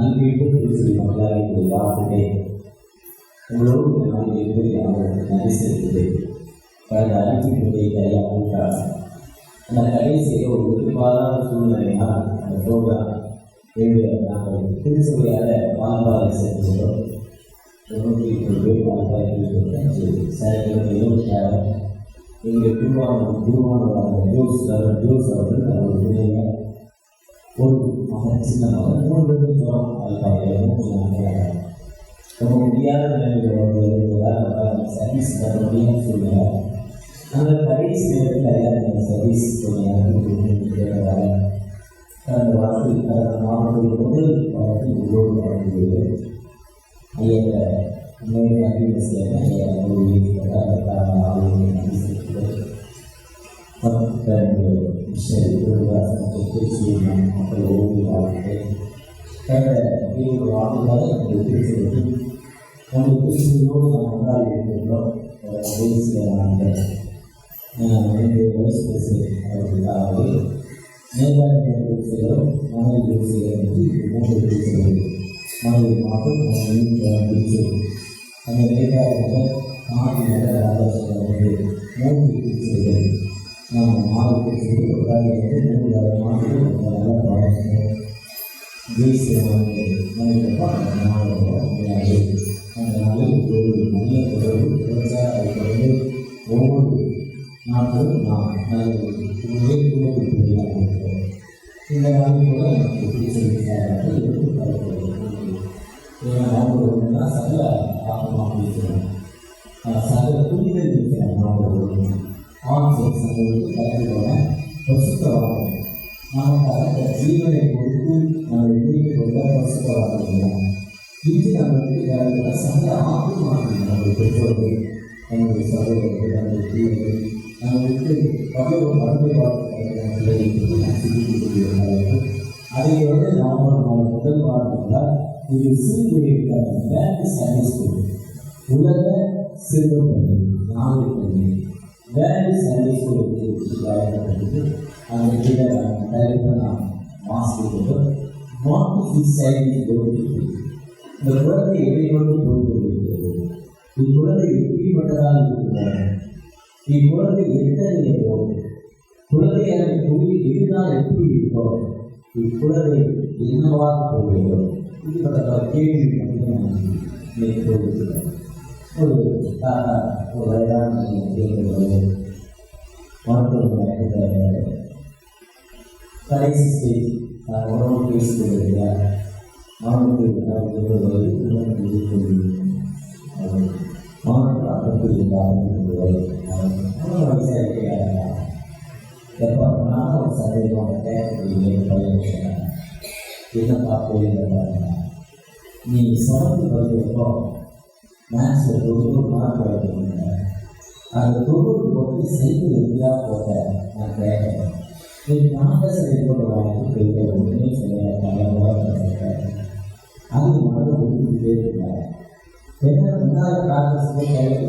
நன்றிட்டு திருச்சி மகளாக வார்த்தையை உங்களோடு நான் எப்படி அவர்களுக்கு நன்றி செலுத்துகிறேன். கடந்த அனுப்பினுடைய கையாளர் அந்த கடைசியில் ஒரு எதிர்பாராத சூழ்நிலையினால் அந்த ப்ரோக்ராம் நாங்கள் திருச்சியாக வான்பாறை சென்றோம். 93 பேர் வான்பாறை சனிக்கிழமை 26 எங்கள் குருவான ஜோஸ் அவர்கள் அவர் துணையாக ஒரு மகன் சின்ன மகன் 3 பேரும் ரொம்ப முடியாத நிலையில் சர்வீஸ் தர முடியாமல் சூழ்நிலை. அந்த கடைசி நேரத்தில் சர்வீஸ் கேட்டதாக கடந்த வாரத்தில் கடந்த மாணவர்கள் முதல் பாடத்தில் உங்களோடு வழங்குகிறது. ஐயா உண்மையை அறிவிக்கிறேன். ஐயா திருச்சி மக்கள் ஓய்வு வாழ்க்கை கடந்த 20 ஆண்டுகளாக எங்களுக்கு திருச்சி நம்முடைய திருச்சியோடு நாம் ஒன்றாக இருக்கின்றோம். வைஸ் பிரசிடென்ட் அவர்களுக்காகவே மேலாண்மை திருச்சிகளும் மகளிர் திருச்சிகள் என்று 3 திருச்சிகள் மகளிர் மாதம் திருச்சி அந்த மேலாண்மை மாநில ராஜாசன் 3 திருச்சிகள் நாம் 4 திருச்சிகள் ஒன்றாக இருந்து 3 மாதங்கள் நல்ல பாடங்கள் தேசிய அந்த நாளில் ஒரு நல்ல தொடர்பு விவசாய ஒவ்வொரு நாட்களும் நாம் இந்த நாளில் கூட நமக்கு பிடிச்சிருக்கிறார்கள் அவங்க சகல ஆக்கமாக இருக்கிறார். சகல புரிதல் இருக்கிறார். அவங்க ஆன்சர் சகலுக்கு கலந்துள்ள பிரசுத்தவாக நமக்காக ஜீவனை கொடுத்து நம்ம எதிர்த்து கொண்ட பிரசுத்தவாக இது நம்மளுக்கு வேறு சகல ஆத்மாக நம்முடைய பெற்றோர்கள் நம்முடைய சகோதரர்கள் நம்முடைய தீவர்கள் நம்மளுக்கு பல மருந்து அதை நாம் முதல் வாரத்தில் இது சிறுவர்கள் சர்வீஸ் ஸ்கூல் உலக சிறுவர் பள்ளி 4 பள்ளி வேறு சர்வீஸ் ஸ்கூலுக்கு வழங்கப்பட்டது. அந்த கீழே டைரக்டர் நாம் மாஸ்க் இந்த குழந்தை எதையோடு போய்கொண்டிருக்கிறது. இக்குழந்தை எப்படிப்பட்டதாக இருக்கிறார்? இக்குழந்தை எத்தனையோ குழந்தையாக தொழில் இருந்தால் எப்படி இருக்கும்? இக்குழந்தை என்னவாக போகிறோம்? இப்படிப்பட்ட கேள்வி ஒரு தாத்தா ஒரு வயதான கேட்கிறது. மருத்துவ கடைசி ஸ்டேஜ் உணவு பேசிக்கொண்டிருக்கிறார். மாணவர்கள் நீ சமத்து வருகிறப்போ மேக்ஸில் தொண்ணூறு மார்க் வளர்த்துருங்க. அந்த 90 போட்டு சைக்கிள் எப்படியா போட்ட நான் கேட்கிறேன். நீ நாங்கள் சைக்கிள் வாங்கி கேட்க உடனே சொல்ல அது மனதை ஒதுக்கிட்டே இருக்காங்க. ஏன்னா 2வது ப்ராக்டிஸ்க்கு கையில்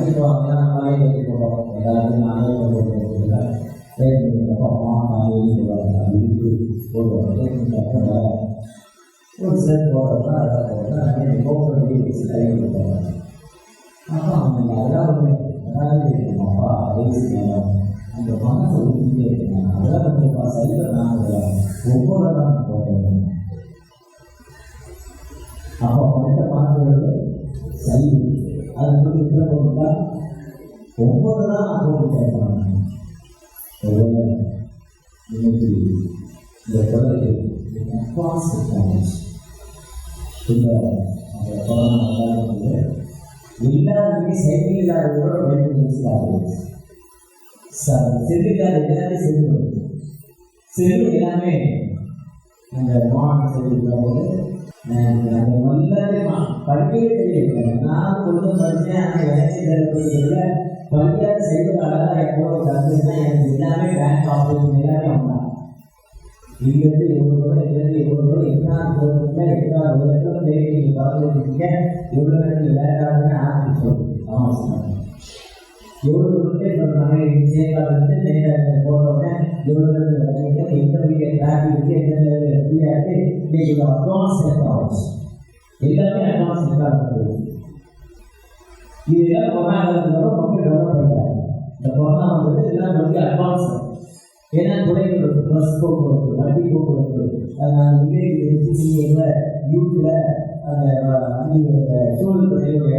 இப்போ அங்கெல்லாம் நாளே கட்டி போடுறோம். எல்லாருக்கும் நானே கொண்டு அப்பா நாளைக்கு போடுவாங்க. அது இருக்கு போடுவாங்க. ஒரு சிலர் போடுறதுனா அதை போடுறேன் போக்குவரத்து வச்சு கையில் போடுவாங்க. அப்போ அவங்க அதாவது இருக்குமாப்பா ஐசியம் அந்த மனசை ஒதுக்கிட்டே இருக்காங்க. அதெல்லாம் கொஞ்சம் சைக்கிள் நாங்கள் ஒவ்வொரு தான் போடுறோம். அப்போ பணத்தை பார்க்கறது சரி. அது வந்து இருக்கிற பொருட்டா 9 தான் அப்போ கேட்பாங்க. இன்னைக்கு இந்த குழந்தை அட்வான்ஸ் டெக்னாலஜி இந்த அந்த கொரோனா எல்லாருமே சைக்கிள் இல்லாதவரோட பயன்படுத்தி செல்லில்லாத எல்லாமே செல்லு செல்லு எல்லாமே அந்த மாவட்ட செல்லும்போது அந்த நல்லாவே படிக்கவே தெரியல. நான் கொஞ்சம் படித்தேன். ஆனால் எனக்கு தெரியல படிக்காத செய்வது அழகாக எப்போ கற்றுனா எனக்கு எல்லாமே பேங்க் ஆப்ரேஷன் எல்லாமே வந்தாங்க. இங்கிருந்து எவ்வளோ இங்கிருந்து எவ்வளோ எட்டாவது வருடத்தில் நீங்கள் பார்த்துருக்கீங்க. எவ்வளோ நேரத்தில் வேலைக்காரங்க ஆரம்பிச்சோம். ஆமாம் சார் எவ்வளோ இப்போ நாங்கள் சேர்க்காது நேரம் போடுறோங்க. எவ்வளோ நேரத்தில் எந்த வீட்டில் டிராஃபிக் இருக்குது எந்த விளையாட்டு இன்னைக்கு அட்வான்ஸ் டெக்னாலஜி எல்லாமே அட்வான்ஸ் டெக்னாலஜி. இதெல்லாம் கொரோனா காலத்தில் ரொம்ப டெவலப் பண்ணிட்டாங்க. இந்த கொரோனா வந்து இதெல்லாம் ரொம்ப அட்வான்ஸ். ஏன்னா துறைகளுக்கு பஸ் போக்குவரத்து, வண்டி போக்குவரத்து, நாங்கள் வில்லேஜில் யூத்தில் அந்த சூழல் துறையுடைய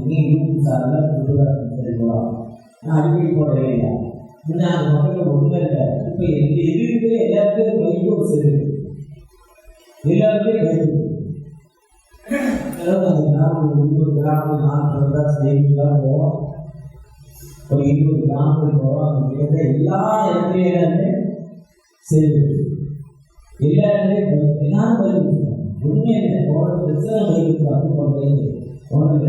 யூத் சார்ந்த சுற்றுலா நான் அடிக்கடி போடவே இல்லை. முன்ன அந்த மக்களுக்கு ஒன்றுமே இல்லை. இப்போ எந்த எதுவுமே எல்லாருக்கும் கைக்கு ஒரு செது, எல்லாருமே கைது. அதாவது அந்த கிராமம் 40 செய்திகளாக போவோம். ஒரு 20 கிராமத்துக்கு போகிறோம். அந்த எல்லா இடத்துலையுமே செது, எல்லா இடத்துலையும் எல்லாரும் கைது. உண்மை இல்லை போன பிரச்சனை கைது அப்படி போகிறது. ஒன்று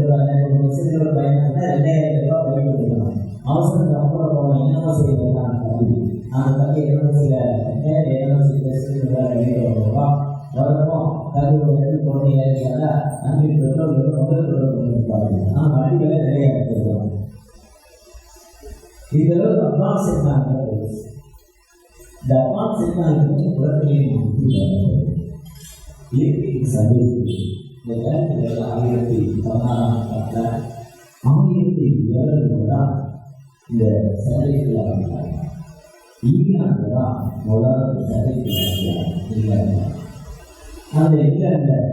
வருஷத்தோட பயணம்னா 2000 ரூபா கைது கொடுக்கலாம். அவசரத்துக்கு அப்புறம் போன என்னவா செய்யலாம் கல்வி அந்த கல்வி என்ன செய்ய ரூபா வரணும். கல்வி ஒரு இடத்துல குழந்தைங்க அன்பு பெற்றோர் முதல் தொடர்பு ஆனால் வண்டிகளை நிறைய எடுத்துக்கலாம். இந்த அளவுக்கு அட்வான்ஸ் இருந்தாங்க. இந்த அட்வான்ஸ் இருந்தாங்க குழந்தைகளின் இயற்கை சர்வீஸ் இந்த நேரத்தில் 2016 1007 தான் இந்த சேவைகள் ஆரம்பித்தாங்க. இங்கிலாந்து தான் முதலாவது சேவைகள் ஆரம்பித்தாங்க. இங்கிலாந்து அந்த இங்கிலாண்டில்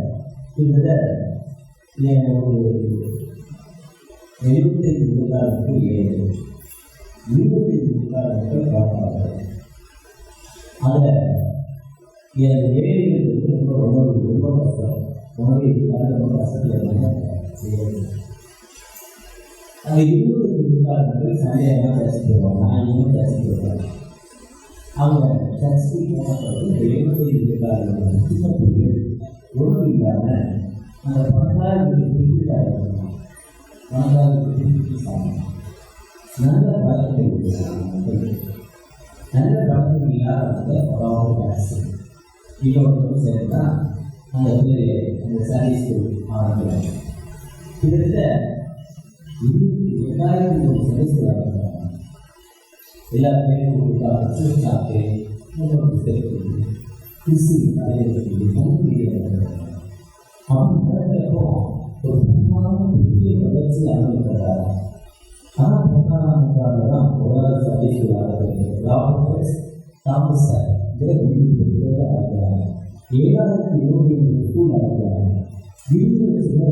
கிட்டத்தட்ட ஒரு 75 விழுக்காடுக்கு 25 விழுக்காடுகள் பார்ப்பார்கள். அதில் எனக்கு ஏழைகளுக்கு ரொம்ப கஷ்டம். உணவு ரொம்ப கஷ்டத்தில் செய்யறது. அந்த 20 விழுக்காடுகள் சண்டையாக பேசி போவாங்க. நான் இன்னும் பேசி போவாங்க. அவங்க சர்ச்சைக்கு போனப்பட்டு 75 விழுக்காடுகள் சின்ன பிள்ளைகள் உணவு இல்லாமல் அந்த 10,000 பிடிக்காக 10,000 சாப்பிடணும். நல்ல பழக்கம் இருக்குது. நல்ல பழக்கம் இல்லாத பேசு இன்னொரு சேர்ந்தா அந்த அந்த சர்வீஸ் ஆரம்பிக்கிறாங்க. கிட்டத்தட்ட 22,000 சர்வீஸ் ஆரம்பிக்கிறாங்க. எல்லாத்தையும் சாப்பிட்டு இன்னொரு சேர்த்து கிறிஸ்து அப்படின்றப்போ ஒரு பெரிய வளர்ச்சி ஆரம்பிக்கிறார். ஆனால் 19ஆம் நூற்றாண்டு தான் முதலாவது சர்வீஸ் ஆரம்பிக்கிறது. தாமஸ் ஆரம்பிக்கிறாங்க. 7,000 ஸ்கூல் ஆரம்பிக்கிறாங்க. 20 லட்சம்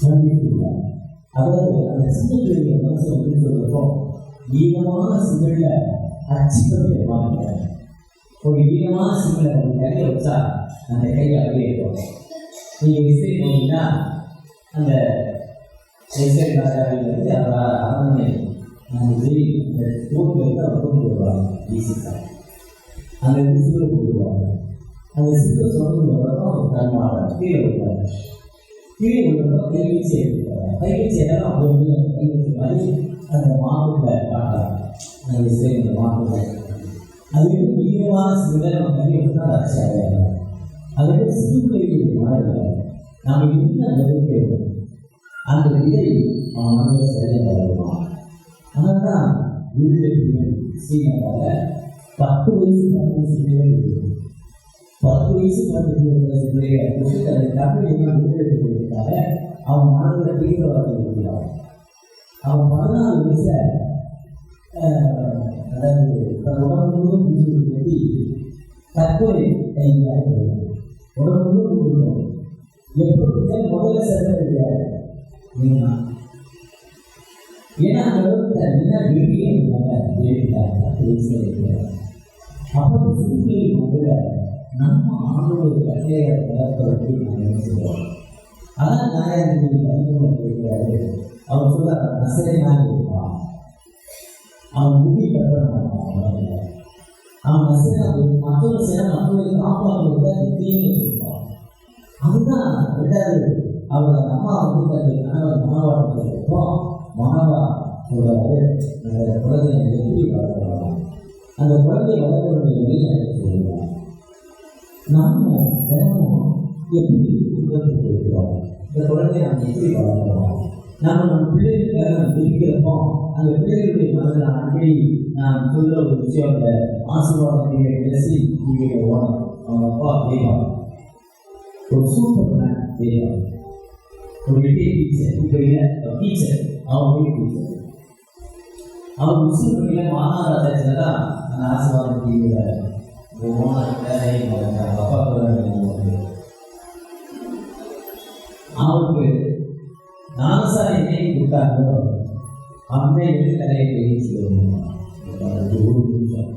சர்வீஸ். அதாவது அந்த சிங்கப்பெரிய மனசு அப்படின்னு சொல்றப்போ ஈரமான சிங்கல்ல அச்சுப்பட்டு வாங்கிக்கிறாங்க. ஒரு ஈரமான சிங்கலை ஒரு கையை வச்சா அந்த கையை அப்படியே இருக்கும். நீங்கள் விசை போனீங்கன்னா அந்த வந்து அரண்மனை அந்த தோட்டத்தை அவர் கொண்டு வருவாங்க. ஈசிக்காக அந்த சிங்கை போடுவாங்க. அந்த சிங்கை சொந்த வரப்போ அவர் கண்மாட கீழே விட்டாங்க. கீழே விடுறப்போ கைவீச்சு எடுத்துக்கிறாங்க. கைவீச்சு எல்லாம் அப்படி கைவீச்சு மாதிரி அந்த மாப்பிள்ளை காட்டுறாங்க. அந்த இசை அந்த மாப்பிள்ளை அது ஈரமான சிங்கை நம்ம கை வச்சா அச்சு அடையாங்க. அதுக்கு சிறுகை மாறுகிறாங்க. நாம் இன்னும் அந்த கேட்கும் அந்த விதை அவன் மனதை சரியாக வருவான். ஆனால் தான் வீடு சீனாவில் 10 வயசு 10 பிள்ளைகள் இருக்குது. 10 வயசு 10 பிள்ளைகளை கொடுத்து அதை தமிழ் விடுதலை கொடுத்தாங்க. அவன் மனதில் தீவிர வளர்த்து கொடுக்கிறான். அவன் 14 வயசுல அதாவது உடம்பு முழுவதும் குஞ்சு கட்டி தற்கொலை கைதியாக போடுவோம். உடம்பு முழுவதும் கொடுக்கணும். எப்படி முதல்ல செல்ல கிடையாது. ஏன்னா அந்த அளவுக்கு விரும்பியே அப்போ சிறுகளின் முதல்ல நம்ம ஆண்டோட கட்டையை வளர்ப்பதற்கு நாங்கள் என்ன சொல்லுவோம். அதான் நாயகர்கள் கேட்கிறாரு. அவர் சொல்ல நசரேயனாக இருப்பான். அவன் முடி கட்ட மாட்டான். அவன் மற்றொரு சில மற்றவர்களை காப்பாற்றுவதை நித்தியம் இருப்பான். அதுதான் ரெண்டாவது. அவர் அம்மா வந்து கணவர் மனவாட்டத்திற்கோ மாணவா சொல்றாரு. அந்த குழந்தையை எப்படி வளர்க்கலாம், அந்த குழந்தை வளர்க்கக்கூடிய நிலையை சொல்லுவாங்க. நம்ம தினமும் எப்படி குடும்பத்தை கேட்கிறோம், இந்த குழந்தையை நம்ம எப்படி வளர்க்கிறோம், நம்ம பிள்ளைகளுக்காக நம்ம தெரிவிக்கிறப்போ அந்த பிள்ளைகளுடைய மனதில் அடிக்கடி நான் சொல்கிற ஒரு விஷயம் அந்த ஆசீர்வாதத்தை பேசி நீங்கள் ஓனர் அவங்க அப்பா தேவா ஒரு சூப்பர் மேன் தேவா ஒரு டீச்சர் இப்போ இல்லை டீச்சர் அவங்க டீச்சர் அவர் முஸ்லிம் பள்ளியில் மகாராஜாச்சில் தான் அந்த ஆசீர்வாதம் டிவியில் ஓனர் அப்பா அவருக்கு நாகசாரி என்னை கொடுத்தாங்களோ அம்மை எடுத்து கலையை பேசி ஒரு நிமிஷம்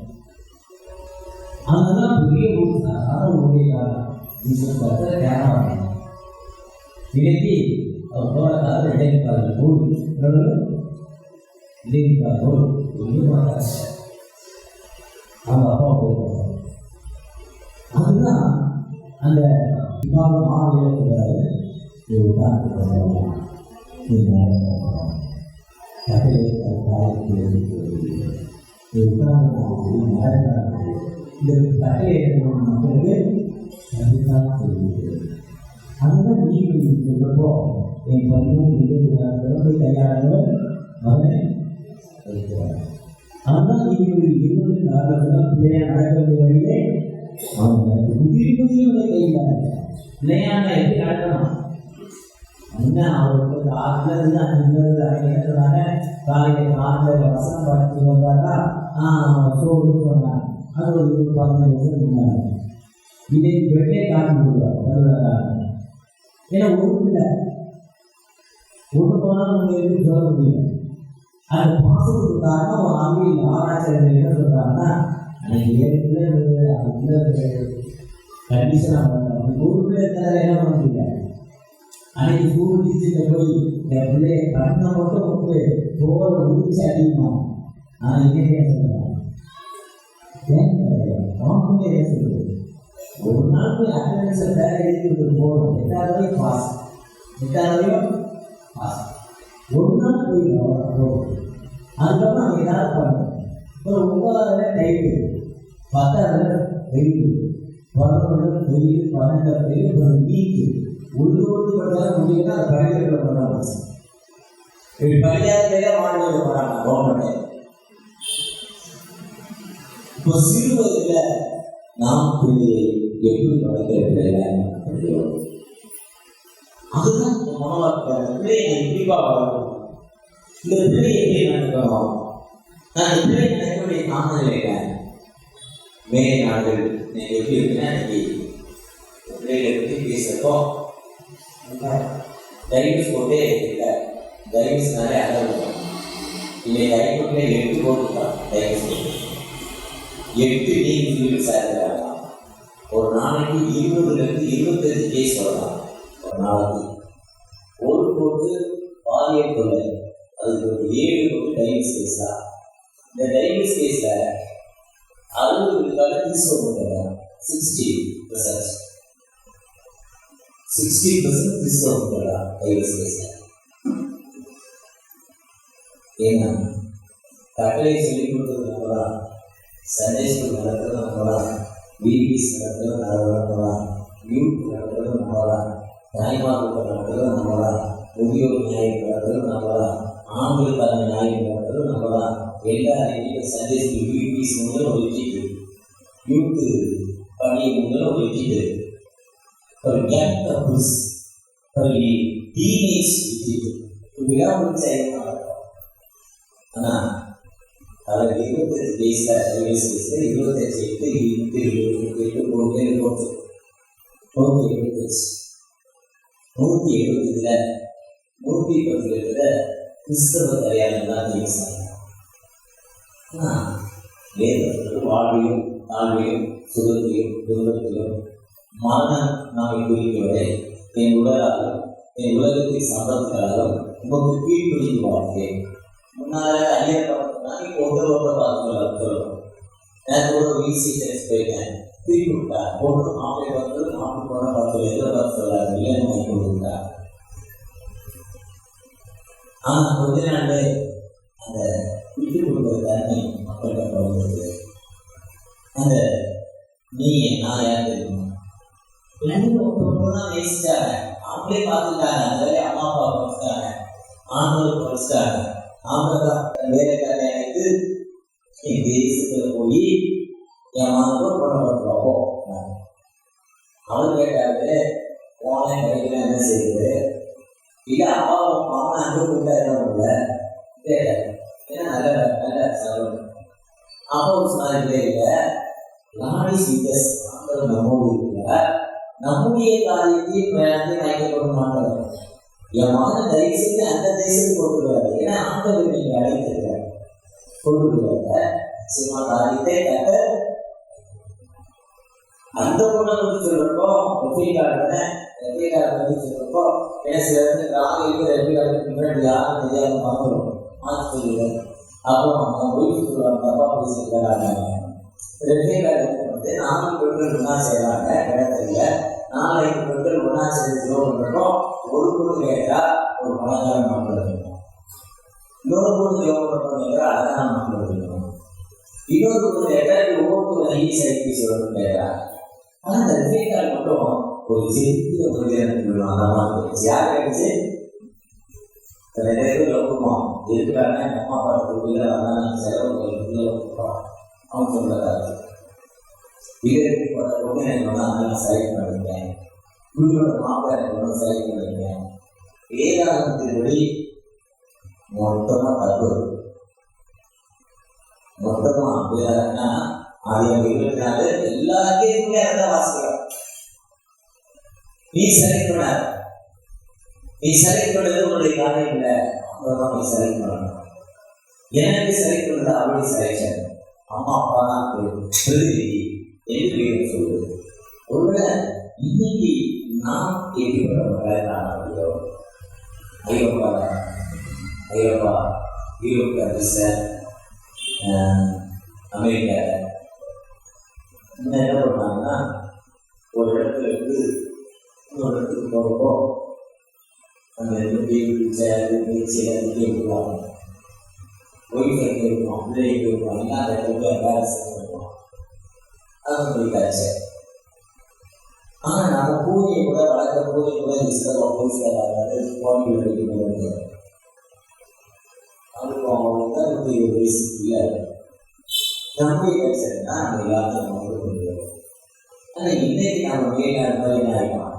அதெல்லாம் பெரிய ஒரு சாதாரண ஒரு கேரளா இன்னைக்கு அவர் போராட்டாத இடைக்கால போய் இடைக்கால போய் அவங்க அப்பா போயிருக்காங்க. அதுதான் அந்த விவாதம் மாநிலத்தில் அதுதான் நீங்களோ என் பள்ளியும் கையாளர்கள் மகனை அதுதான் நீங்கள் 24 பிள்ளையா நடக்கிறது வரையிலே உயிர்ப்புகளை கையில பிள்ளையான எப்படி நடக்கணும் என்ன அவருக்கு 6லேருந்து 5 காலையில் 4 வசனம் படித்து வந்தாக்கா சோறு சொன்னாங்க. அது ஒரு 15 வருஷம் இருந்தாங்க. இதை வெட்டே காட்டி கொடுக்குறாங்க. ஏன்னா ஒன்றும் இல்லை, ஒன்று போனால் நம்ம எதுவும் சொல்ல முடியும். அந்த பாசத்துக்கு காரணம் ஒரு ஆங்கில ஆராய்ச்சியாளர்கள் என்ன சொல்கிறாங்கன்னா அன்னைக்கு ஏற்கனவே அந்த கண்டிஷனாக ஒரு பிள்ளை என்ன பண்ண முடியல. அன்னைக்கு ஸ்கூல் டீச்சர்கிட்ட போய் என் பிள்ளைய கண்ணை மட்டும் வந்து தோலை உரிச்சு அடிக்கணும். நான் என்ன சொல்கிறேன் சொல்லுது ஒரு நாள் போய் அட்டண்டன்ஸை வேற எழுதி போகணும். 8வது பாஸ் 8வது பாஸ் ஒரு நாள் போய் போகணும். அதுக்கப்புறம் நம்ம ஏதாவது பண்ணணும். ஒரு 9வது டைட்டு 10வது வெயில் 11வது வெயில் 12வது வெயில் ஒரு நீட்டு உள்ளூர் பட்டாலும் முடியும்னா அது படிக்கிறத பண்ணாங்க. இப்படி படிக்காத மாணவர்கள் போறாங்க கவர்மெண்ட். இப்போ சிறு வயதில் நாம் பிள்ளையை எப்படி வளர்க்கிறது அதுதான் மனவாக்க பிள்ளையை எப்படிப்பா வளர்க்கணும், இந்த பிள்ளையை எப்படி நடக்கணும். நான் இந்த பிள்ளை நடக்கக்கூடிய காரணம் மேலே நாடுகள் நீங்கள் எப்படி இருக்குன்னா இன்னைக்கு பிள்ளைகளை பற்றி பேசுறப்போ டைவர்ஸ் போட்டே இல்லை. டைவர்ஸ்னாலே அதான் இன்னைக்கு ஹைகோர்ட்டில் 8 போட்டுருக்கான். டைவர்ஸ் 8 நீதிபதிகள் சேர்க்கிறாங்க. ஒரு நாளைக்கு 20லேருந்து 25 கேஸ் வரலாம். ஒரு நாளைக்கு ஒரு கோர்ட்டு பாலியல் கொலை, அதுக்கு ஒரு 7 கோர்ட்டு டைவர்ஸ் கேஸ் தான். இந்த டைவர்ஸ் கேஸில் 60 விழுக்காடு கிறிஸ்தவ போட்டுறாங்க. 60% கிறிஸ்தவ போட்டுறாங்க டைவர்ஸ் கேஸில். ஏன்னா கட்டளை சொல்லிக் கொடுத்தது நம்மளா, சண்டே ஸ்கூல் நடக்கிறது நம்மளா, பிபிஎஸ் நடக்கிறது நம்மளா, யூத் நடக்கிறது நம்மளா, தாய்மார்கள் நடக்கிறது நம்மளா, முதியோர் நியாயம் நடக்கிறது நம்மளா, ஆண்களுக்கான நியாயம் நடக்கிறது நம்மளா. எல்லா சண்டே ஸ்கூல் பிபிஎஸ் முதல்ல ஒழிச்சிட்டு, யூத்து பணியை முதல்ல ஒழிச்சிட்டு, ஒரு கேப் கப்புள்ஸ் ஒரு டீனேஜ் விட்டுட்டு இப்படிலாம் செய்யணும். ஆனால் அதில் 25 கேஸில் டைவர்ஸ் கேஸில் 25 8 போட்டே இருக்கும். 175 170 110 கிறிஸ்தவ கல்யாணம் தான் டைவர்ஸ் ஆகும். ஆனால் வேதத்தில் வாழ்விலும் தாழ்விலும் சுகத்திலும் துன்பத்திலும் மரணம் நாமை குறிக்கவில்லை. என் உடலாலும் என் உலகத்தின் சம்பளத்தாலும் உங்களுக்கு கீழ்ப்படிந்து வாழ்க்கேன். முன்னால அடியார் பார்த்தோம்னா இப்போ ஒருத்தர் பார்த்து சொல்லணும். எனக்கு ஒரு விசிட்டர்ஸ் போயிட்டேன், திருப்பி விட்டா ஒன்று மாப்பிள்ளை பார்த்து மாப்பிள்ளை போன பார்த்து எதிர பார்த்து சொல்லாது இல்லைன்னு வாங்கி கொடுத்தா. ஆனால் கொஞ்ச நாள் அந்த விட்டு கொடுக்குற தன்மை மக்கள்கிட்ட வந்தது. அந்த நீ நான் யார் தெரியுமா, எல்லாரும் ஒருத்தர் போனால் நேசிச்சாங்க, அவங்களே பார்த்துட்டாங்க, அந்த வேலையை அம்மா அப்பா பார்த்துட்டாங்க. ஆண்கள் படிச்சிட்டாங்க. வேலைக்காரன் எனக்கு என் தேசத்துல போய் என் மகனுக்கு பொண்ணு பார்த்துருவாப்போ. அவர் கேட்டாரு, போன கிடைக்கல என்ன செய்யுது? இல்லை அவன் மாமன் அங்கே கூட்டா என்ன பண்ணல கேட்டாரு. ஏன்னா நல்ல நல்ல செலவு. அப்போ சொன்னாரு, இல்லை லாடி சீதஸ் நம்முடைய காரியத்தையும் வேலையும் அழைக்கப்பட மாட்டாங்க. என் மகன் தயவு செய்து அந்த தேசத்துக்கு கொடுக்குறாரு. ஏன்னா ஆண்டவர் நீங்க அழைத்திருக்காரு கொடுக்குறாங்க. சினிமா காரியத்தை கட்ட அந்த பொண்ணை பற்றி சொல்றப்போ ரெப்ளிகார்டை பற்றி சொல்றப்போ ஏன்னா சில இடத்துல நாங்கள் இருக்கிற ரெப்ளிகார்டுக்கு முன்னாடி யாரும் தெரியாத பார்க்கணும் மாற்றி சொல்லுவேன். அப்புறம் அவங்க ஒய்ஃபு சொல்லுவாங்க, தப்பா பேசியிருக்கிறாங்க. ரெப்ளிகார்டு வந்து 4 பெண்கள் ஒன்றா செய்யறாங்க இடத்துல. 4 பெண்கள் ஒன்றா சேர்ந்து ஜோம் பண்ணுறோம். ஒரு பொண்ணு கேட்டா ஒரு பணக்கார மக்கள் இருக்கணும், இன்னொரு பொண்ணு ஜோம் பண்ணுறோம் கேட்டா அழகான மக்கள் இருக்கணும், இன்னொரு பொண்ணு கேட்டா ஒவ்வொரு ஈஸி சொல்லணும்னு கேட்கறாங்க. ஆனால் அந்த ரெப்ளிகார்டு மட்டும் ஒரு சிறிய ஒரு அந்த மாதிரி யார் கேட்டுச்சு? நிறைய பேர் லோகமாக இருக்கிறாங்க. அம்மா அப்பா கொடுக்கல, அதனால் செலவு அவங்க சொல்றாரு. வீடு பொண்ணு எனக்கு நல்லா செலக்ட் பண்ணிருக்கேன், வீட்டோட மாப்பிள்ளை எனக்கு ஒன்று செலக்ட் பண்ணிருக்கேன். வேதாந்தத்தின்படி மொத்தமாக தப்பு. மொத்தமாக அப்படின்னா அது எனக்கு 24 எல்லாத்தையுமே அதான் வாசிக்கிறோம். நீ செலக்ட் பண்ண, நீ செலக்ட் பண்ணது உன்னுடைய காரியம் இல்லை, அப்புறமா நீ செலக்ட் பண்ணணும். எனக்கு செலக்ட் பண்ணது அவருடைய செலக்ஷன். அம்மா அப்பா தான் பிரதிநிதி என்று பேர் சொல்லுது. ஒருவேளை இன்னைக்கு நாம் எப்படிப்பட்ட ஐரோப்பா யூரோப் கண்ட்ரிஸ அமெரிக்காவில் இன்னும் என்ன பண்ணாங்கன்னா, ஒரு இடத்துல இருந்து இன்னொரு இடத்துக்கு போகிறப்போ அந்த விடுவாங்க. ஒய்ஃப் எங்கே இருக்கும், பிள்ளை எங்கே இருக்கும், எல்லாம் அந்த இடத்துல எம்பாரசிங் இருக்கும். அது போயிட்டாச்சு. ஆனால் நம்ம பூஜையை கூட வளர்க்குற பூஜை கூட மிஸ்டர் போலீஸ்கார் கோவில் எடுத்து அவருக்கு அவங்க 20 வயசு இல்லை. நம்முடைய கல்ச்சர்னா நம்ம எல்லாத்தையும் நம்ம கொண்டு. ஆனால் இன்னைக்கு நம்ம மேலாண்மை ஆகிட்டோம்,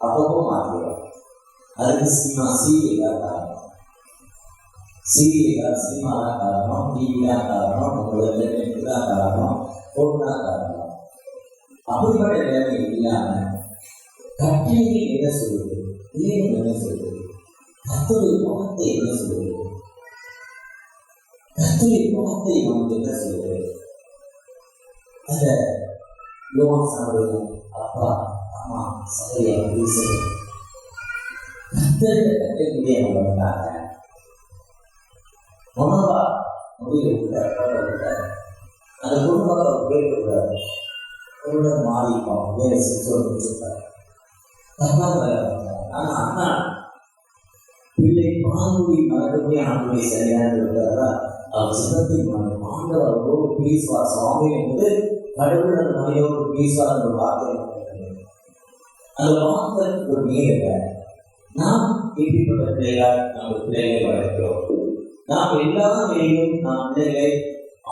அப்பப்போ மாற்றிடுவோம். அதுக்கு சினிமா சீரியல் காரணம், சினிமா தான் காரணம், டிவி தான் காரணம், உங்களோட நெட் தான் காரணம், ஃபோன் தான் காரணம். அப்படிப்பட்ட நிலைமை இல்லாமல் கட்டளைகள் என்ன சொல்லுது, தேவன் என்ன சொல்லுது, கர்த்தருடைய வார்த்தை என்ன சொல்லுது, கர்த்தருடைய வார்த்தை நமக்கு என்ன சொல்லுது? அந்த யோவான் அப்பா அம்மா சகோதரியை பேசுது. கர்த்தருடைய கட்டளைக்குள்ளே அவங்க வந்தாங்க. மனோவா முடிவு விட்டார். அந்த குடும்பத்தை அவர் கேட்கக்கூடாது. மாறிப்போம் வேலை செஞ்சோன்னு வச்சிருக்காரு. ஆனால் அண்ணா பிள்ளை பாங்குடி மறக்கக்கூடிய ஆண்டுடைய சரியான இருக்கிறதா அவர் சித்தத்தின் ஆண்டவர் அவரோடு பேசுவார். சுவாமி என்பது கடவுள் அந்த மனையோடு பேசுவார் என்ற வார்த்தை. அந்த வார்த்தை ஒரு நேர நாம் எப்படிப்பட்ட பிள்ளைகளால் நம்ம பிள்ளைகளை வளர்க்கிறோம். நாம் எல்லா நிலையிலும் நாம் பிள்ளைகளை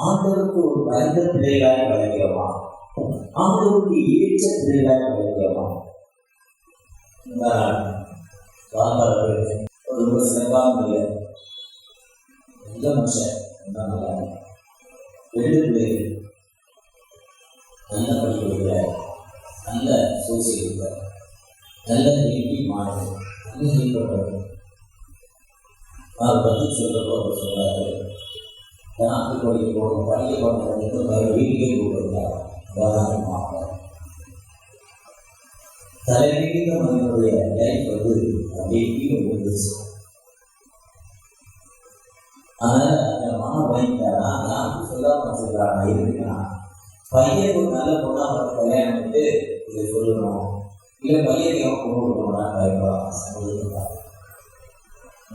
ஆண்டவருக்கு ஒரு பயந்த பிள்ளைகளாக வளர்க்கிறோமா, ஆண்டவருக்கு ஏற்ற பிள்ளைகளாக வளர்க்கிறோமா? ரொம்ப சிறப்பாக நல்ல மனுஷன், 2 பிள்ளைகள் நல்ல படிக்க வைக்கிறார், நல்ல சோசியல் இருக்கிறார், நல்ல நீட்டி மாடு, நல்ல நீக்கப்படும். அதை பற்றி சொல்றப்போ அவர் சொல்றாரு, நாட்டுக்கோடி போகணும், பள்ளிக்கூடம் வீட்டுக்கே போகிறார். தலைநீங்க மனிதனுடைய லைஃப் வந்து அப்படியே கீழே போயிடுச்சு. அதனால அந்த மனம் வாங்கிட்டாரா, யாருக்கு சொல்லாம வச்சிருக்காங்க இருக்குன்னா, பையன் ஒரு நல்ல பொண்ணா பார்த்து கல்யாணம் பண்ணிட்டு இதை சொல்லணும், இல்லை பையன் எவன் பொண்ணு கொடுக்கணும்னா பயப்படாம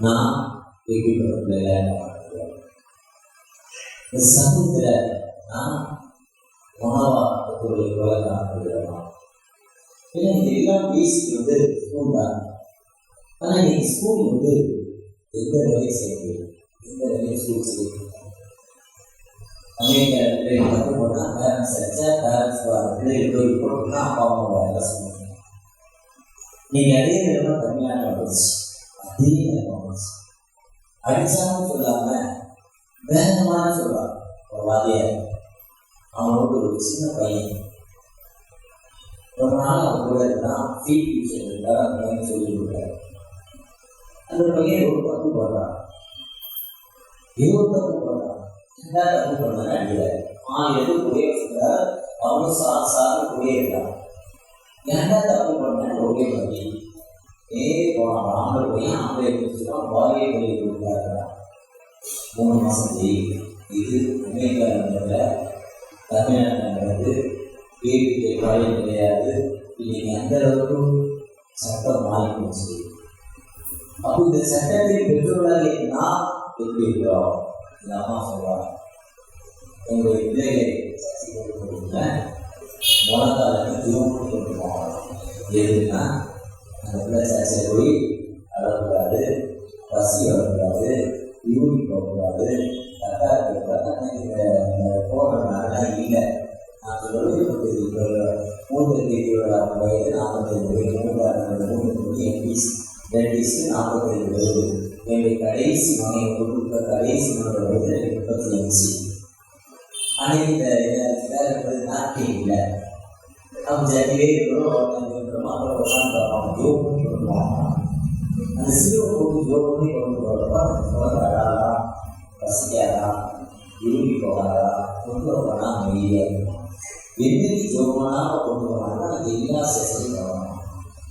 நான் எப்படிப்பட்ட பிள்ளைங்க இந்த சமூகத்தில் நான் உணவாக்கக்கூடிய உலகம். ஏன்னா இது எல்லாம் பேசிக் வந்து ஸ்கூல் தான். ஆனால் இன்னைக்கு ஸ்கூல் வந்து எந்த வேலையை செய்யுது, எந்த வேலையை ஸ்கூல் செய்யுது. அமெரிக்கா தப்பு போனால் பேரண்ட்ஸ் அடிச்சா பேரண்ட்ஸ் பிள்ளைகள் போய் போட்டுனா அப்பா அம்மா வேலை சொல்லுவாங்க. நீங்கள் அதே நேரம் கம்மியான வந்துச்சு, அதே நேரம் வந்துச்சு. அடிச்சாலும் சொல்லாமல் வேகமாக சொல்லுவாங்க. ஒரு வாதியார் அவனோட ஒரு சின்ன பையன் ரொம்ப நாள் அவன் கூட இருந்தான். ஃபீட் டியூஷன் இருந்தால் அந்த பையன் சொல்லி கொடுத்தாரு. அந்த பையன் ஒரு தப்பு போடுறான், தப்பு போடுறான், தப்பு பண்ண அடிக்கிறார். எதுவும் கூடயே சொல்றார், அவனும் சார்ந்து கூடயே இருக்கான். ஏன்டா தப்பு பண்ண ஒரே பண்ணி போனான். ஆம்பளை பையன் ஆம்பளை பிடிச்சிருக்கான், பாலியை வெளியே கொடுத்தாருக்கிறான். 3 மாதம் ஜெயில். இது அமெரிக்கா நடந்ததில் தமிழ்நாடு நடந்தது. பேருக்கு பாலியம் கிடையாது. இன்னைக்கு அந்த அளவுக்கு சட்டம் மாறி போச்சு. அப்போ இந்த சட்டத்தை பெற்றோர்களாக நான் எப்படி இருக்கிறோம்? இந்த அம்மா சொல்றாங்க, உங்களுடைய பிள்ளைகளை சக்தி கொடுக்க முழங்காலுக்கு திரும்ப கொண்டு போகணும். எதுன்னா அந்த பிள்ளை சர்ச்சை போய் அழக்கூடாது, பசி வரக்கூடாது, யூரி போகக்கூடாது, கரெக்டாக இருக்கக்கூடாது. போடுறதுனால இல்லை. நான் சொல்றது 3 வயது 45 வயது 3 எம்பிஸ் டென்டிஸ்ட் 45 வயது. என்னுடைய கடைசி மகன் கொடுத்த கடைசி மகனோட வயது 35. ஆனால் இந்த நாட்டே இல்லை. அவங்க ஜட்டிலே இருக்கிறோம், அப்புறம் உட்காந்து ஜோக் பண்ணி பண்ணுவாங்க. அந்த சிறுவை போட்டு ஜோக் பண்ணி கொண்டு போகிறப்ப குழந்தைடா பசிக்காதா, விரும்பி போகாதா, கொண்டு போனா அமைதியாக இருக்கும். எந்திரிக்கு ஜோகனாக கொண்டு போனாங்கன்னா எல்லா செஷனையும் வரணும்.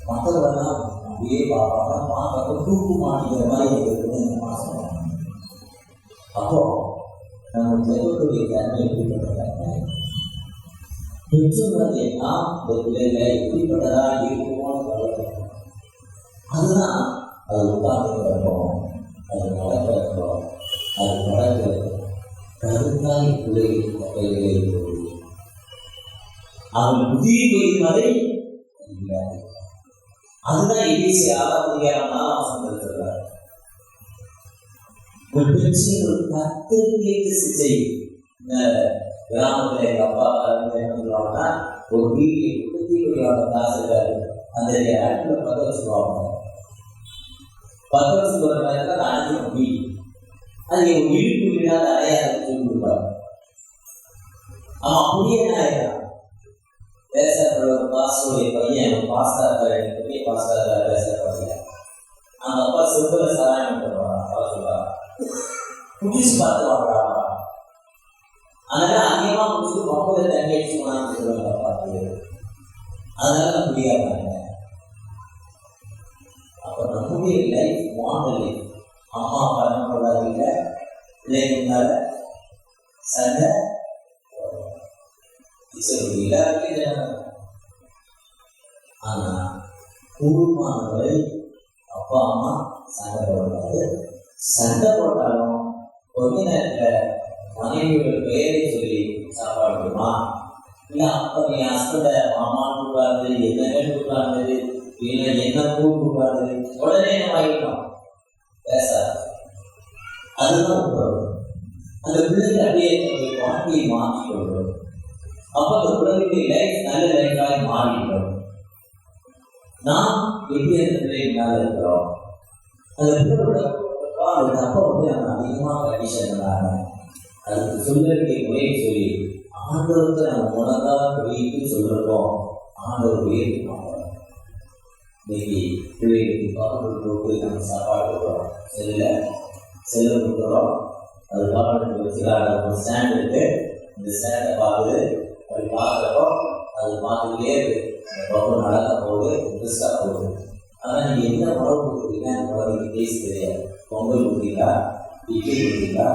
மற்றவரெல்லாம் அப்படியே பார்ப்பாங்க, பார்க்க தூக்கு மாட்டிக்கிற மாதிரி இருக்குன்னு மாசம். அப்போ நம்ம தெய்வத்துடைய தன்மை எப்படிப்பட்டதாங்க? பெற்றோர்கள் எல்லாம் இந்த பிள்ளைகளை எப்படிப்பட்டதா இருக்குமோன்னு கவலைப்படும். அதுதான் அது உட்கார்ந்துக்கிறப்போம், அது நடக்கிறப்போம், அது நடக்கிறப்போ கருத்தாய் பிள்ளைகள் கைகளை போடுது. அவன் புதிய வரை அதுதான் இயேசு 6 வசனம். ஒரு பிரச்சனை கத்தருக்கு சிகிச்சை. இந்த கிராமத்தில் எங்கள் அப்பா என்ன சொல்லுவாங்கன்னா, ஒரு வீட்டை குத்தியோட காசு இருக்காரு, அந்த இடத்துல 10 வருஷம் வாங்க. 10 வருஷம் ஒரு நேரத்தில் அனைத்து வீடு அது எங்கள் வீட்டுக்கு வீடாக அடையாளம் சொல்லி கொடுப்பாரு. அவன் அப்படியே என்ன ஆயிடுறான், பேசுற பாஸ்டருடைய பையன் பாஸ்டர் பெரிய பாஸ்டர் பேசுற பையன். அந்த அப்பா சிறுபல சாராயம் பண்ணுவாங்க. அப்பா சொல்றாங்க, புதுசு பார்த்து வாங்குறாங்க. அதனால அதிகமாக முடிச்சுட்டு பக்கத்தை தண்ணி அடிச்சு போனான்னு சொல்லுவாங்க அப்பாக்கு. அதனால நான் முடியாதாங்க. அப்போ நம்முடைய லைஃப் மாடல் லைஃப். அம்மா அப்பா என்ன பண்ணாதீங்க, பிள்ளைங்கனால சண்டை எல்லாருக்கும். ஆனா கூடுமானவரை அப்பா அம்மா சண்டை போடாது. சண்டை போட்டாலும் கொஞ்ச நேரத்தில் மனைவியோட பெயரை சொல்லி சாப்பாடு விடுமா? இல்லை அப்போ நீ ஹஸ்பண்டை மாமான்னு கூடாது, என்னன்னு கூடாது, இல்லை என்ன கூடாது, உடனே நம்ம ஆகிட்டோம் பேசாது. அதுதான் உறவு. அந்த பிள்ளைங்க அப்படியே வாழ்க்கையை மாற்றிக் கொள்வது. அப்போ அந்த குழந்தைக்கு லைஃப் நல்ல லைஃபாக மாறிடும். நாம் எப்படி அந்த பிள்ளைகளாக இருக்கிறோம்? அந்த பிள்ளைகளோட அப்போ நம்ம அதிகமாக கண்டிஷன் பண்ணாங்க. அதுக்கு சொல்ல வேண்டிய முறையை சொல்லி ஆண்டவருக்கு நம்ம உணர்ந்தால் புரியுது சொல்லிருக்கோம். ஆண்டவர் உயர்த்துவாங்க. இன்னைக்கு பிள்ளைகளுக்கு பாவங்களுக்கு நம்ம சாப்பாடு கொடுக்குறோம், செல்ல கொடுக்குறோம். அது பாவத்துக்கு வச்சுக்கிறாங்க. ஒரு ஸ்டாண்ட் இருக்கு, இந்த ஸ்டாண்டை பார்க்குது. அப்படி பார்க்குறப்போ அது பார்த்துக்கிட்டே இருக்கு. அந்த பக்கம் நடக்க போகுது, இன்ட்ரெஸ்டாக போகுது. ஆனால் நீங்கள் என்ன உணவு கொடுக்குறீங்க, அந்த குழந்தைக்கு டேஸ்ட் தெரியாது. பொங்கல் கொடுக்குறீங்களா, இட்லி கொடுக்குறீங்களா,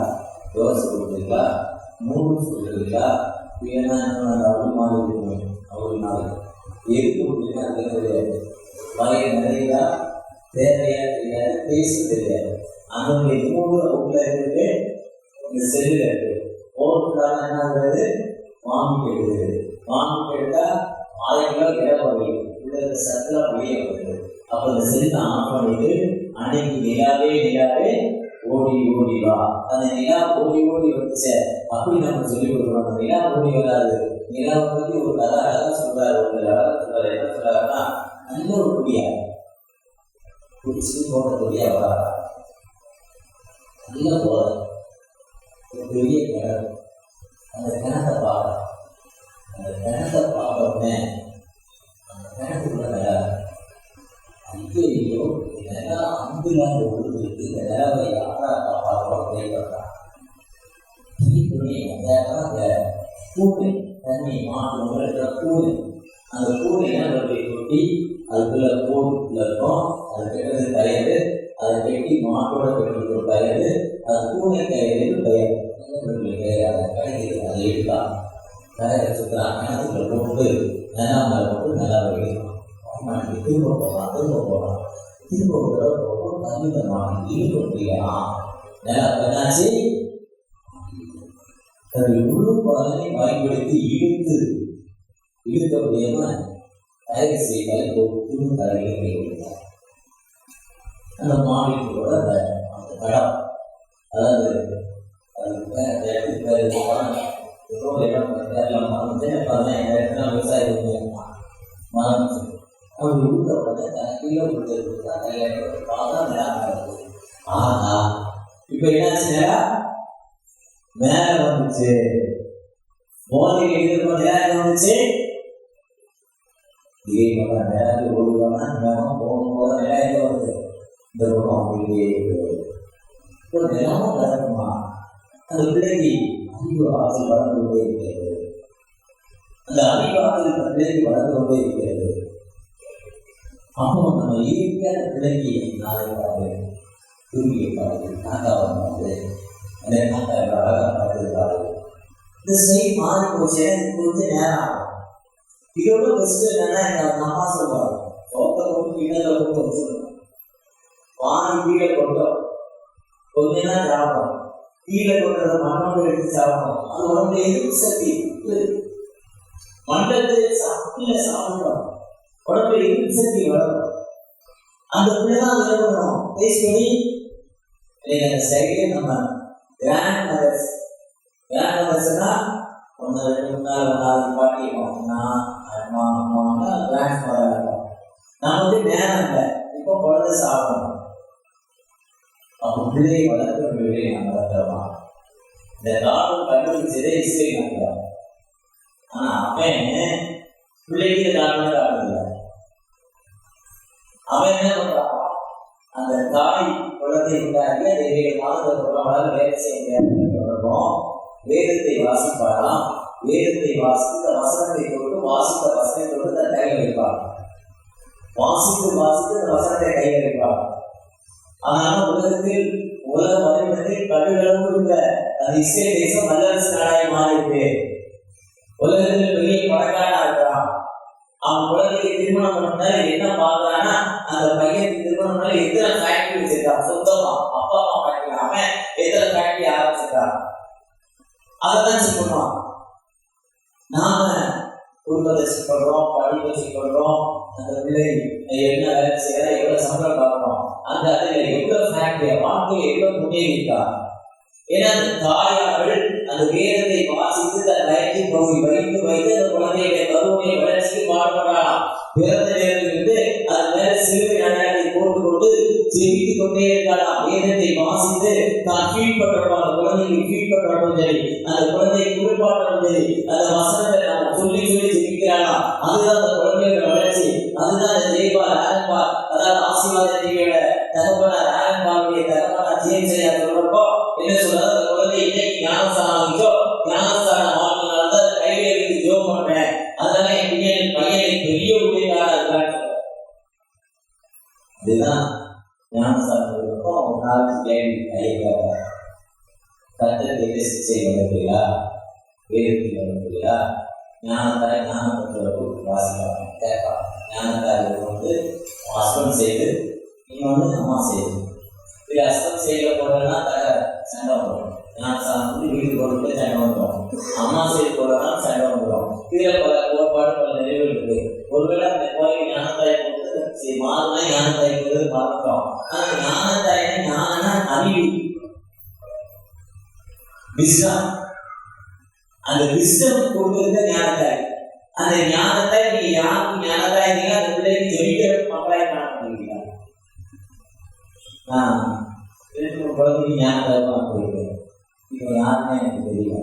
தோசை கொடுக்குறீங்களா, நூடுல்ஸ் கொடுக்குறீங்களா, இல்லைன்னா அவள் மாதிரி இருக்கணும், அவள் நாள் எதுக்கு கொடுக்குறீங்க அது தெரியாது. வகையை நிறையா தேவையா தெரியாது, டேஸ்ட் தெரியாது. அதனுடைய மூணு உள்ள இருக்கு, இந்த செல்லில் இருக்கு. ஓட்டுனால என்ன ஆகுறது, வாமிட்டு எடுக்குது. வாமிட்டு எடுத்தால் 1000 கிலோ இடம் வருது, உள்ள சத்தெல்லாம் வெளியே வருது. அப்போ இந்த செல்லை ஆஃப் பண்ணிட்டு அன்னைக்கு நிலாவே ஓடி ஓடி வா. அந்த நிலா ஓடி ஓடி வந்துச்சு அப்படி நம்ம சொல்லி கொடுக்கணும். அந்த நிலா ஓடி வராது. நிலாவை பற்றி ஒரு கதை அழகாக சொல்றாரு. ஒரு அழகாக சொல்றாரு. என்ன சொல்றாருன்னா, நல்ல ஒரு குடியா குடிச்சு போட்ட குடியா வராதா, நல்ல போல ஒரு பெரிய கிணறு. அந்த கிணத்தை பார்க்க, அந்த கிணத்தை பார்த்தோன்னே அந்த கிணத்துக்குள்ள நிலா ஐயோ இதெல்லாம் அன்புலாக உழுதுருக்கு, இந்த நிலவை யாரா காப்பாற்றோம் அப்படின்றான். அந்த கூடை தண்ணி மாட்டு இருக்கிற கூடை, அந்த கூடையை கொட்டி அதுக்குள்ள போட்டுல இருக்கும். அது கெட்டது கயிறு, அதை கட்டி மாட்டோட கெட்டது கயிறு, அது கூடை கயிறு கயிறு அதை கிடைக்கிறது. அதை எடுக்கலாம், கயிறை சுற்றுறான், கிணத்துக்குள்ள போட்டு நிலா மேலே போட்டு நிலா வைக்கலாம். திரும்ப போகலாம் திரும்ப ஒரு தடவை போகணும். தகுந்தமான ஈடுபடுத்திக்கலாம். நிலா என்னாச்சு, தன்னுடைய முழு பலனை பயன்படுத்தி இழுக்க முடியாம தயாரி செய்வதை போட்டு தலைகளை கொடுத்தார். அந்த மாநிலத்தோட அந்த படம், அதாவது விவசாயம் மறந்து அவங்க ஊட்டப்பட்ட கீழே கொடுத்தா ஆனா இப்ப என்னாச்சு, மேல வந்துச்சு. போதைக்கு எதிர்ப்பு நேரம் வந்துச்சு. இதே மாதிரி நேரத்தில் ஓடுவாங்க. போகும்போது நேரம் வருது. இந்த பக்கம் அப்படியே ஒரு நிலமும் நடக்குமா? அந்த பிள்ளைக்கு அறிவு ஆசை வளர்ந்து கொண்டே இருக்கிறது. அந்த அறிவு ஆசை பிள்ளைக்கு வளர்ந்து கொண்டே இருக்கிறது. அப்போ நம்ம இயற்கையான பிள்ளைக்கு நாளைக்காக தூங்கி பாடு காக்கா வந்து அந்த காக்கா அழகாக பார்த்துருக்காரு. இந்த செய்தி மாறி போச்சு. கொஞ்சம் நேரம் ஆகும். இதோட பெஸ்ட் என்னன்னா, எங்க அம்மா சொல்லுவாங்க, சோத்தை போட்டு கிணத்துல போட்டு வச்சிருக்கோம், வாங்கி கீழே கொட்டோம், கொஞ்ச நேரம் சாப்பிடும். கீழே கொட்டுறத மண்ணோடு எடுத்து சாப்பிடும். அது உடம்புல எதிர்ப்பு சக்தி மண்டலத்தை சாப்பிடுவோம், உடம்புல எதிர்ப்பு சக்தி வளரும். அந்த பிள்ளைதான் இருக்கணும் பேஸ் பண்ணி சைடே நம்ம கிராண்ட் மதர்ஸ்னா ஒன்று 2 4 பாட்டி கிராண்ட் மதர் இருக்கும். நான் நேரம் இல்லை, இப்போ குழந்தை சாப்பிடணும். அப்போ பிள்ளையை வளர்க்கிற பிள்ளையை நம்ம வளர்க்கிறோமா? இந்த டாக்டர் கண்டுபிடிச்சதே இஸ்ரேல் நாட்டில். ஆனால் அவன் பிள்ளைக்கு டாக்டர் காட்டுறதில்லை. அவன் என்ன பண்றான், அந்த தாய் குழந்தை உண்டாகி அதை 7 மாதங்களுக்கு வேலை செய்ய வேதத்தை வாசிப்பாராம். வேதத்தை வாசித்த வசனத்தை தொட்டு வாசித்த வசனத்தோடு தன் கையில் வைப்பார். வாசித்து அந்த வசனத்தை கையில் வைப்பார். அதனால உலகத்தில் உலக வரைபடத்தில் கடுகளவு இருந்த அந்த இஸ்ரேல் தேசம் வல்லரசு நாடாக மாறியிருக்கு. உலகத்தில் பெரிய பணக்காரனா இருக்கிறான். அவன் குழந்தைக்கு திருமணம் பண்ணாரு. என்ன பார்க்கறான்னா, அந்த பையனுக்கு திருமணம் பண்ண எத்தனை ஃபேக்டரி வச்சிருக்கான், சொந்தமா அப்பா அம்மா ஃபேக்டரி, அவன் எத்தனை ஃபேக்டரி ஆரம்பிச்சிருக்கான், அதைதான் செக் பண்ணுவான். நாம குடும்பத்தை செக் பண்றோம், படிப்பை செக் பண்றோம், அந்த பிள்ளை என்ன வேலை செய்யறா, எவ்வளவு சம்பளம் பார்க்கணும், அந்த அதுல எவ்வளவு ஃபேக்டரி வாழ்க்கையை எவ்வளவு முன்னேறி இருக்கா. ஏன்னா அந்த தாயார்கள் அந்த வேதத்தை வாசித்து தன் வயிற்றை பகுதி வைத்து அந்த குழந்தையுடைய கருவுடைய வளர்ச்சிக்கு பாடுபடலாம். பிறந்த நேரத்திலிருந்து அது மேல சிறுவை அடையாளத்தை போட்டுக்கொண்டு ஜெபித்துக் கொண்டே இருக்கலாம். வேதத்தை வாசித்து தான் ஃபீல் பண்றோம், அந்த குழந்தைக்கு ஃபீல் பண்றோம் சரி, அந்த குழந்தையை குறிப்பாடுறோம் சரி, அந்த வசனத்தை நம்ம சொல்லி ஜெபிக்கிறானா, அதுதான் அந்த குழந்தையோட வளர்ச்சி. அதுதான் அந்த ஜெய்பால் ஆரம்பால், அதாவது ஆசீர்வாத ஜீவியோட தகப்பனார் ஆரம்பாலுடைய தகப்பனார் ஜெயிச்சையா சொல்றப்போ என்ன சொல்றது, அந்த குழந்தை இன்னைக்கு ஞானஸ்தானம் ஆகிச்சோ, ஞானஸ்தானம் வாழ்க்கைனால்தான் அந்த கையில இருந்து ஜோம் பண்றேன், அதனால என் பையனை பெரிய உதவியாக இருக்கான்னு. இதுதான் ஞானஸ்தானம் இருக்கப்போ ஒரு நாளைக்கு கேள்வி கையில் கத்தத்தை சிகிச்சை வளர்க்கிறீங்களா, வேதத்தை வளர்க்கிறீங்களா, ஞானத்தாய் ஞானத்தை வாசிப்பாங்க கேட்பாங்க. ஞானத்தாய் ஹஸ்பண்ட் செய்து இன்னொன்று அம்மா செய்யுது. இது ஹஸ்பண்ட் செய்யல போடுறதுனா சண்டை வந்துடும். ஞானஸ்தானம் வீட்டுக்கு போட்டு சண்டை வந்துடும். அம்மா செய்து போடுறதுனா சண்டை வந்துடும். இதில் பல கோட்பாடு பல நிறைவு இருக்குது. ஒருவேளை அந்த கோயில் ஞானத்தாய் போட்டு மாறுனா ஞான பார்த்தோம். ஆனா ஞானத்தை ஞான அறிவு விஸ்டம், அந்த விஸ்டம் கொடுக்கிற ஞானத்தை, அந்த ஞானத்தை நீ யாருக்கு ஞானத்தை இருந்தீங்க அந்த பிள்ளைக்கு ஜெயிக்கிற மக்களாய் காண முடியுங்களா? குழந்தைக்கு ஞானத்தை பார்க்கிறேன். இப்போ யாருமே எனக்கு தெரியல.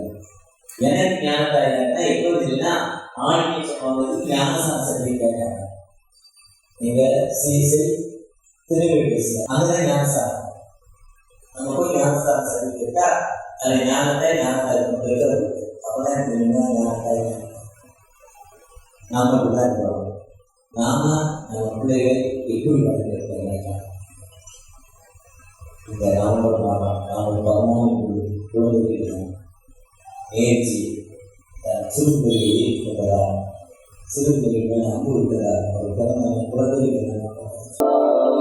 எனக்கு ஞானத்தை இருந்தா எப்போ தெரியுதுன்னா ஆளுநர் சொன்னது ஞானசாஸ்திரத்தை கேட்காங்க. நீங்க சரி திரும்பி பேசுங்க, அதுதான் ஞானசாஸ்திரம். நம்ம போய் ஞானசாஸ்திரம் கேட்டா அது ஞானத்தை அப்பதான் தெரியுமா ஞானத்தை நாம தான் இருக்கிறோம். நாம நம்ம பிள்ளைகள் எப்படி படிக்கிறோம்? இந்த நவம்பர் மாதம் 14 குழந்தைகள் முயற்சி சிறுபிள்ளை இருக்கிறதா, சிறுபிள்ளை அன்பு இருக்கிறதா, ஒரு பிறந்த குழந்தைகள்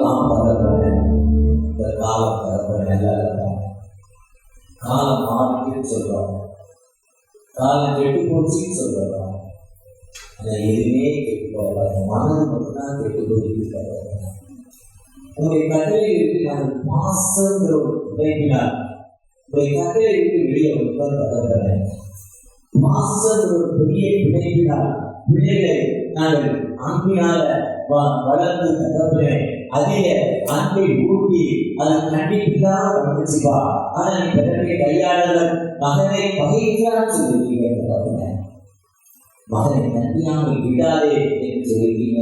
நாம் பரப்பேன். இந்த காலம் பரப்பேன் நல்லா இருக்காங்க. காலம் மாறிட்டு சொல்றோம், காலம் கெட்டு போச்சுன்னு சொல்றோம். ஆனால் எதுவுமே கெட்டு போகல, மனது மட்டும்தான் கெட்டு போயிருக்காங்க. உங்களுடைய கட்டளைகளுக்கு நான் பாசங்கிற ஒரு உடைப்பினால் உங்களுடைய கட்டளைகளுக்கு வெளியே தகவல் பாசங்கிற ஒரு பெரிய பிணைப்பினால் பிள்ளைகளை நாங்கள் அன்பினால வளர்ந்து தகவல் அதிக அன்பை ஊட்டி அதை கண்டிப்பாக வளர்ச்சிப்பா. ஆனால் நீ பிறரை கையாளர்கள் மகனை பகைக்கிறான்னு சொல்லியிருக்கீங்க, மகனை நன்றியாமல் விடாதே என்று சொல்லியிருக்கீங்க.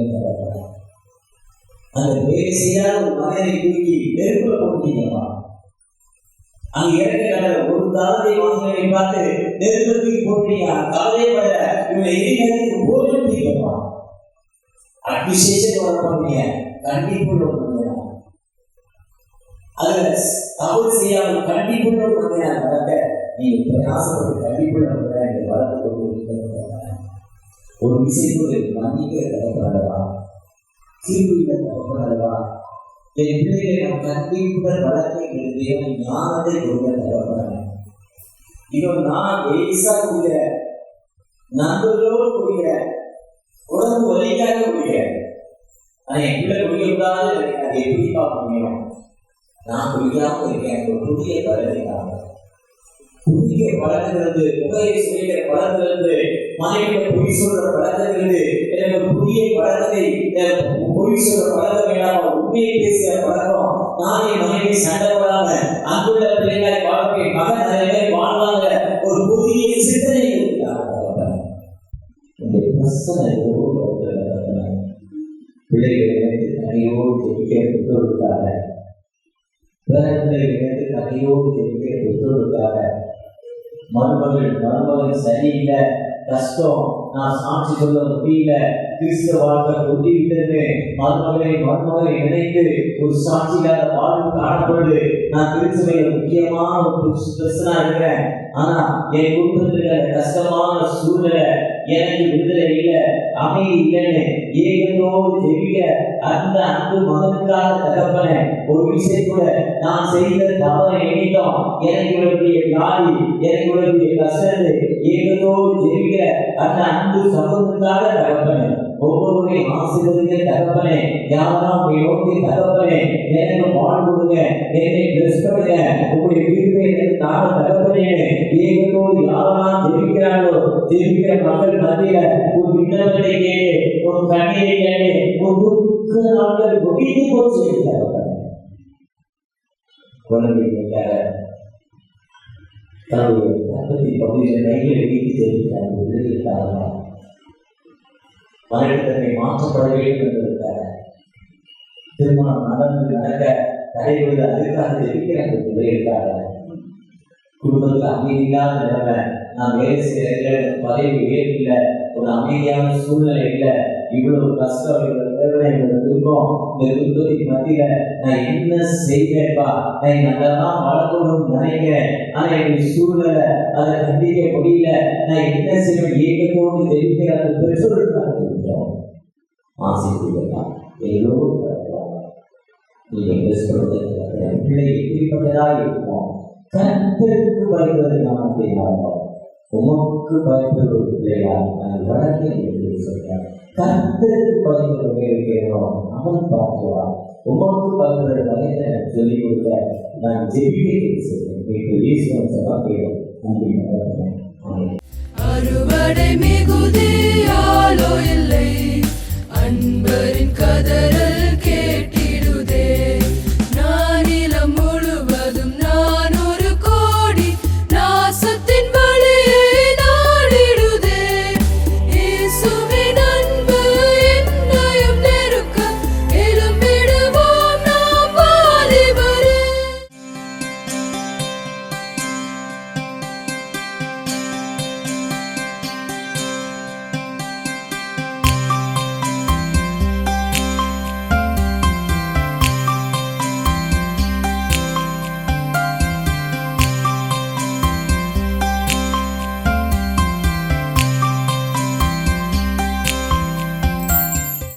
அந்த பேசியால் ஒரு மகனை தூக்கி நெருப்புல போட்டீங்கப்பா. அங்க இறக்கிற ஒரு தளத்தை மகனை பார்த்து நெருப்பத்துக்கு போட்டீங்க. கவலைப்பட இவனை எரிக்கிறதுக்கு போட்டுட்டீங்கப்பா. அட்மினிஸ்ட்ரேஷன் வர பண்ணீங்க, கண்டிப்புள்ள பண்ணுங்க. அதுல தவறு செய்யாமல் கண்டிப்புள்ள பண்ணுங்க. வளர்க்க நீங்க பிரயாசப்பட்டு கண்டிப்புள்ள பண்ணுங்க. வளர்த்து கொண்டு ஒரு விஷயத்துக்கு மன்னிக்க தகவலா தீர்வுகள் தகவலா என் பிள்ளைகளை நம் கண்டிப்புடன் வளர்க்க தேவன் ஞானத்தை கொடுக்க தகவலா. இதோ நான் லேசா கூடிய நண்பர்களோடு கூடிய உடம்பு வலிக்காக கூடிய என் பிள்ளை குடிக்கூடாது அதை எப்படி பார்க்க முடியும்? நான் குடிக்காம இருக்கேன். ஒரு புதிய பழகிறாங்க, புதிய பழகிறது, புகையை சொல்லிக்கிற பழகிறது, மனைவியை பொய் சொல்ற பழகிறது, எனக்கு புதிய பழக்கத்தை பொய் சொல்ற பழக்கம் வேண்டாம உண்மையை பேசுகிற பழக்கம். நானே மனைவி சண்டை போடாம அங்குள்ள பிள்ளைகளை வாழ்க்கை மகன் நிறைய வாழ்வாங்க ஒரு புதிய சிந்தனை பிள்ளைகளை தனியோடு தெரிவிக்க பெற்றோருக்காக, பிறகுகளை தனியோடு தெரிவிக்க பெற்றோருக்காக, மருமகன் சரியில்லை, கஷ்டம், நான் சாட்சி சொல்ல முடியல, கிறிஸ்தவ வாழ்க்கை ஒட்டி விட்டது, மருமகளை நினைத்து ஒரு சாட்சியில்லாத வாழ்வு காணப்படுது. நான் திருச்சபையில முக்கியமான ஒரு பிரச்சனை இருக்கிறேன். ஆனா என் குடும்பத்தில் கஷ்டமான சூழ்நிலை, எனக்கு விடுதலை இல்லை, அமைதி இல்லைன்னு ஏகத்தோடு தெரிவிக்க அந்த அன்பு மகனுக்காக தகப்பன ஒரு விஷயம் கூட நான் செய்த தவறை நினைத்தோம், எனக்கு இவ்வளவு வியாதி, எனக்கு இவ்வளவு கஷ்டத்தை ஏகத்தோடு தெரிவிக்க அந்த அன்பு சமூகத்துக்காக தகப்பன ஒவ்வொருவரையும் ஆசீர்வதிக்க தகப்பனே. யாரெல்லாம் உங்களை நோக்கி தகப்பனே எனக்கு வாழ் கொடுங்க, என்னை பிளஸ் பண்ணுங்க, உங்களுடைய தீர்ப்பை எனக்கு தாழ தகப்பனே ஏகத்தோடு யாரெல்லாம் தெரிவிக்கிறார்களோ தெரிவிக்கிற மக்கள் மத்தியில ஒரு விண்ணப்பத்தை கேட்டு, ஒரு கண்ணீரை கேட்டு, ஒரு துக்க நாட்கள் ஒழித்து போச்சு தகப்பனே. குழந்தைகளுக்காக தன்னுடைய குடும்பத்தின் பகுதியில் கைகளை வீட்டு தெரிவித்தார்கள். மனிதனை மாற்றப்பட வேண்டும் என்பதற்காக திருமணம் நடக்க தடைபடுவது அதுக்காக தெரிவிக்கிற அந்த பிள்ளைகளுக்காக குடும்பத்தில் அமைதியில்லாத நிலைமை, நான் வேலை செய்கிற பதவி உயர்வில்லை, ஒரு அமைதியான சூழ்நிலை இல்லை, இவ்வளவு கஷ்டம், இவ்வளவு வேதனை, இவ்வளவு துன்பம், இந்த துன்பத்தின் மத்தியில நான் என்ன செய்வேன்பா, நான் நல்லதான் வளர்க்கணும்னு நினைக்கிறேன், ஆனா என்னுடைய சூழ்நிலை அதை கண்டிக்க முடியல, நான் என்ன செய்வேன் ஏகத்தோடு தெரிவிக்கிற அந்த பெற்றோருக்காக தெரிவிக்கிறோம். ஆசைப்படுகிறார் எல்லோரும் நீங்கள் பிள்ளை எப்படிப்பட்டதாக இருக்கும்? கர்த்தருக்கு பயன்படுவது நாமத்தை மாறும், உமக்கு பயன்படுவது பிள்ளைகளால் நான் வளர்க்க என்று சொல்றார். கர்த்தருக்கு பயன்படுவது இருக்கிறோம், அவன் பார்த்துவார். உமக்கு பார்க்கிற பயத்தை எனக்கு சொல்லிக் கொடுக்க நான் ஜெபிக்க செய்வேன். ஈஸ்வரன் சபா கேடும். நன்றி. அறுவடை மிகுதே